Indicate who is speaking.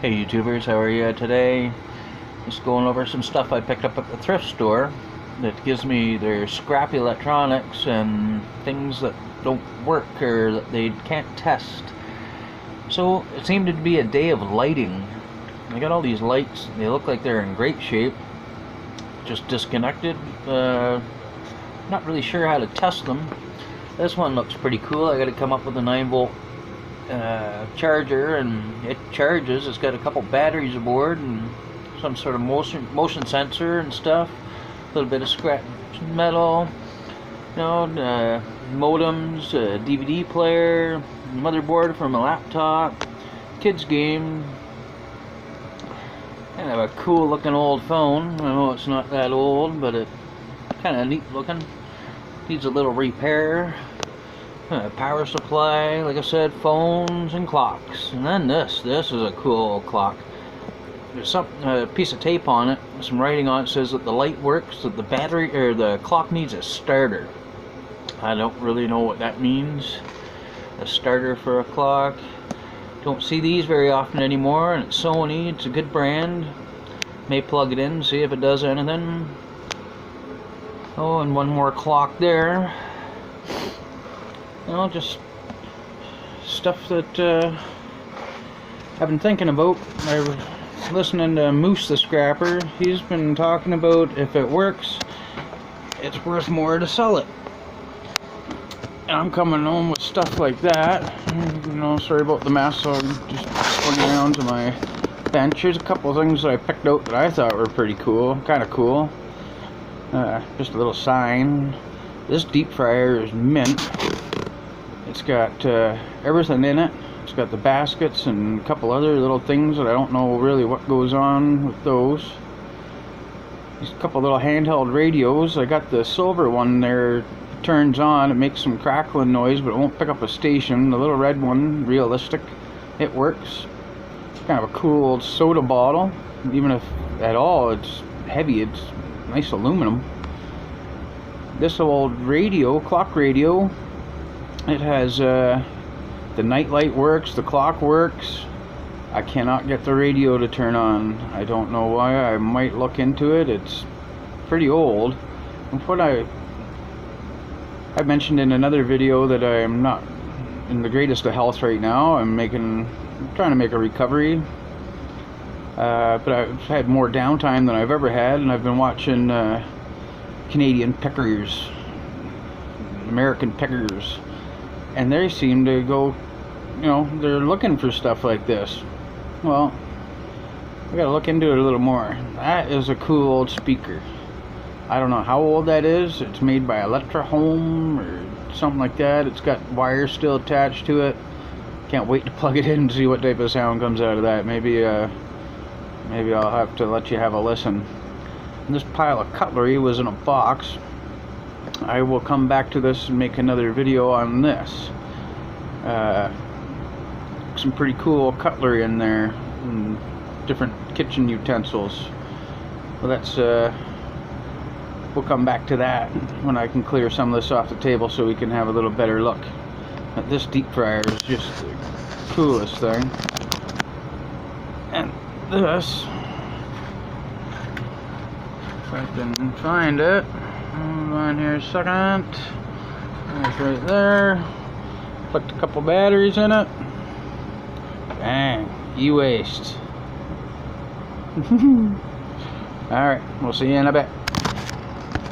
Speaker 1: Hey YouTubers, how are you today? Just going over some stuff I picked up at the thrift store that gives me their scrappy electronics and things that don't work or that they can't test. So it seemed to be a day of lighting. I got all these lights, they look like they're in great shape, just disconnected. Not really sure how to test them. This one looks pretty cool. I got to come up with a 9-volt charger, and it charges. It's got a couple batteries aboard and some sort of motion sensor and stuff. A little bit of scrap metal, modems, a DVD player, motherboard from a laptop, kids game, kind of a cool looking old phone. I know it's not that old, but it's kind of neat looking. Needs a little repair. Power supply, like I said, phones and clocks. And then this is a cool clock. There's a piece of tape on it, some writing on it, says that the light works, that the battery or the clock needs a starter. I don't really know what that means. A starter for a clock. Don't see these very often anymore, and it's Sony. It's a good brand. May plug it in, see if it does anything. Oh, and one more clock there. Just stuff that I've been thinking about. I was listening to Moose the Scrapper. He's been talking about if it works, it's worth more to sell it. And I'm coming home with stuff like that. Sorry about the mess, so I'm just going around to my bench. Here's a couple of things that I picked out that I thought were pretty cool, kind of cool. Just a little sign. This deep fryer is mint. It's got everything in it. It's got the baskets and a couple other little things that I don't know really what goes on with those. There's a couple little handheld radios. I got the silver one there, turns on, it makes some crackling noise, but it won't pick up a station. The little red one, realistic, it works. It's kind of a cool old soda bottle. Even if at all it's heavy, it's nice aluminum. This old radio, clock radio, it has the night light works, the clock works. I cannot get the radio to turn on. I don't know why. I might look into it. It's pretty old. And what I mentioned in another video that I am not in the greatest of health right now. I'm trying to make a recovery. But I've had more downtime than I've ever had, and I've been watching Canadian pickers, American pickers. And they seem to go, they're looking for stuff like this. Well, I gotta look into it a little more. That is a cool old speaker. I don't know how old that is. It's made by Electra Home or something like that. It's got wires still attached to it. Can't wait to plug it in and see what type of sound comes out of that. Maybe I'll have to let you have a listen. And this pile of cutlery was in a box. I will come back to this and make another video on this. Some pretty cool cutlery in there, and different kitchen utensils. Well, that's we'll come back to that when I can clear some of this off the table so we can have a little better look. But this deep fryer is just the coolest thing. And this, if I can find it. Hold on here a second. It's right there. Put a couple batteries in it. Bang. E-waste. Alright, we'll see you in a bit.